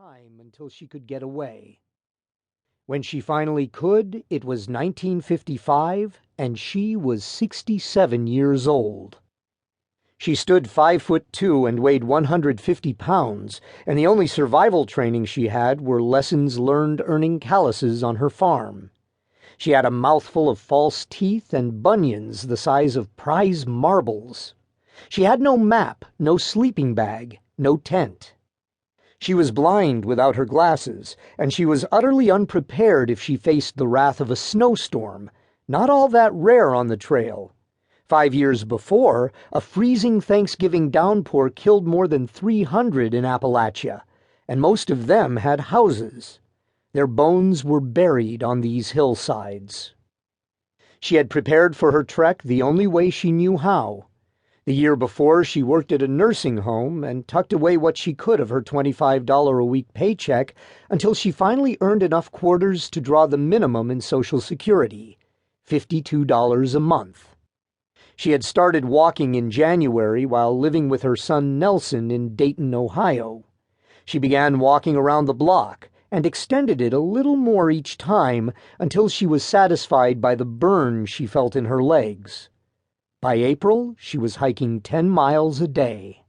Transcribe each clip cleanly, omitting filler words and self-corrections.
time until she could get away. When she finally could, it was 1955, and she was 67 years old. She stood 5'2" and weighed 150 pounds, and the only survival training she had were lessons learned earning calluses on her farm. She had a mouthful of false teeth and bunions the size of prize marbles. She had no map, no sleeping bag, no tent. She was blind without her glasses, and she was utterly unprepared if she faced the wrath of a snowstorm, not all that rare on the trail. 5 years before, a freezing Thanksgiving downpour killed more than 300 in Appalachia, and most of them had houses. Their bones were buried on these hillsides. She had prepared for her trek the only way she knew how. The year before, she worked at a nursing home and tucked away what she could of her $25 a week paycheck until she finally earned enough quarters to draw the minimum in Social Security, $52 a month. She had started walking in January while living with her son Nelson in Dayton, Ohio. She began walking around the block and extended it a little more each time until she was satisfied by the burn she felt in her legs. By April, she was hiking 10 miles a day.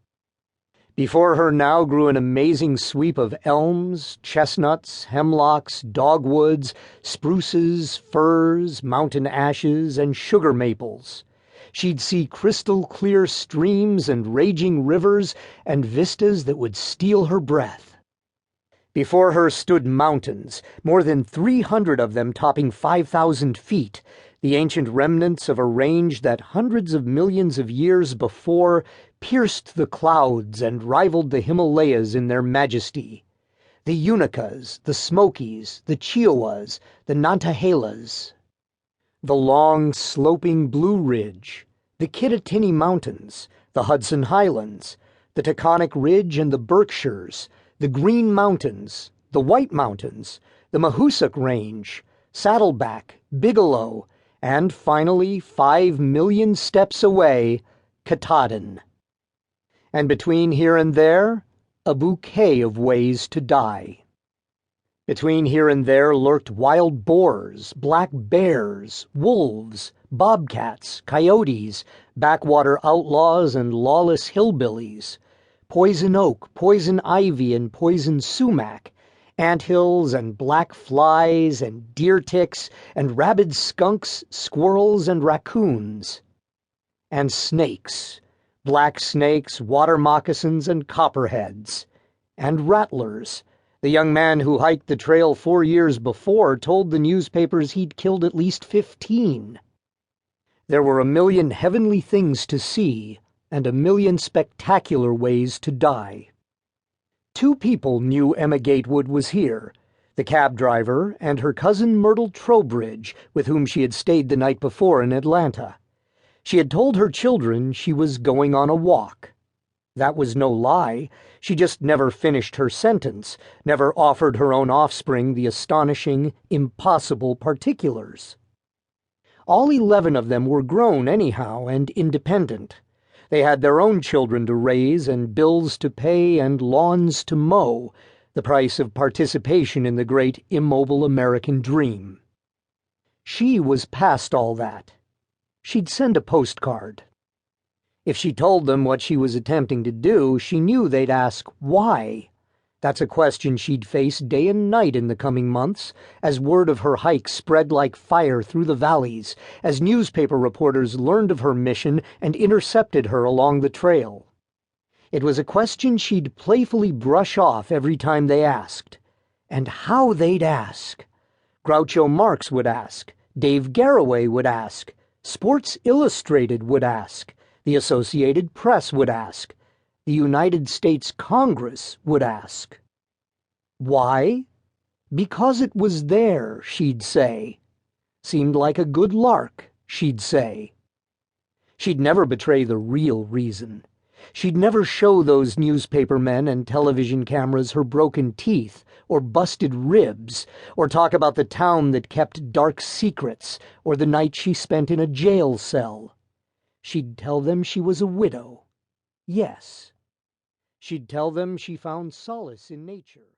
Before her now grew an amazing sweep of elms, chestnuts, hemlocks, dogwoods, spruces, firs, mountain ashes, and sugar maples. She'd see crystal-clear streams and raging rivers and vistas that would steal her breath. Before her stood mountains, more than 300 of them topping 5,000 feet, the ancient remnants of a range that hundreds of millions of years before pierced the clouds and rivaled the Himalayas in their majesty. The Unicas, the Smokies, the Chiowas, the Nantahelas. The long, sloping Blue Ridge, the Kittatinny Mountains, the Hudson Highlands, the Taconic Ridge and the Berkshires, the Green Mountains, the White Mountains, the Mahoosic Range, Saddleback, Bigelow, and finally, 5 million steps away, Katahdin. And between here and there, a bouquet of ways to die. Between here and there lurked wild boars, black bears, wolves, bobcats, coyotes, backwater outlaws, and lawless hillbillies, poison oak, poison ivy, and poison sumac, anthills and black flies and deer ticks and rabid skunks, squirrels and raccoons. And snakes, black snakes, water moccasins, and copperheads. And rattlers. The young man who hiked the trail 4 years before told the newspapers he'd killed at least 15. There were a million heavenly things to see, and a million spectacular ways to die. 2 people knew Emma Gatewood was here, the cab driver and her cousin Myrtle Trowbridge, with whom she had stayed the night before in Atlanta. She had told her children she was going on a walk. That was no lie. She just never finished her sentence, never offered her own offspring the astonishing, impossible particulars. All 11 of them were grown anyhow and independent. They had their own children to raise and bills to pay and lawns to mow, the price of participation in the great immobile American dream. She was past all that. She'd send a postcard. If she told them what she was attempting to do, she knew they'd ask, why? That's a question she'd face day and night in the coming months, as word of her hike spread like fire through the valleys, as newspaper reporters learned of her mission and intercepted her along the trail. It was a question she'd playfully brush off every time they asked. And how they'd ask! Groucho Marx would ask, Dave Garroway would ask, Sports Illustrated would ask, the Associated Press would ask, the United States Congress would ask. Why? Because it was there, she'd say. Seemed like a good lark, she'd say. She'd never betray the real reason. She'd never show those newspaper men and television cameras her broken teeth or busted ribs, or talk about the town that kept dark secrets or the night she spent in a jail cell. She'd tell them she was a widow. Yes. She'd tell them she found solace in nature.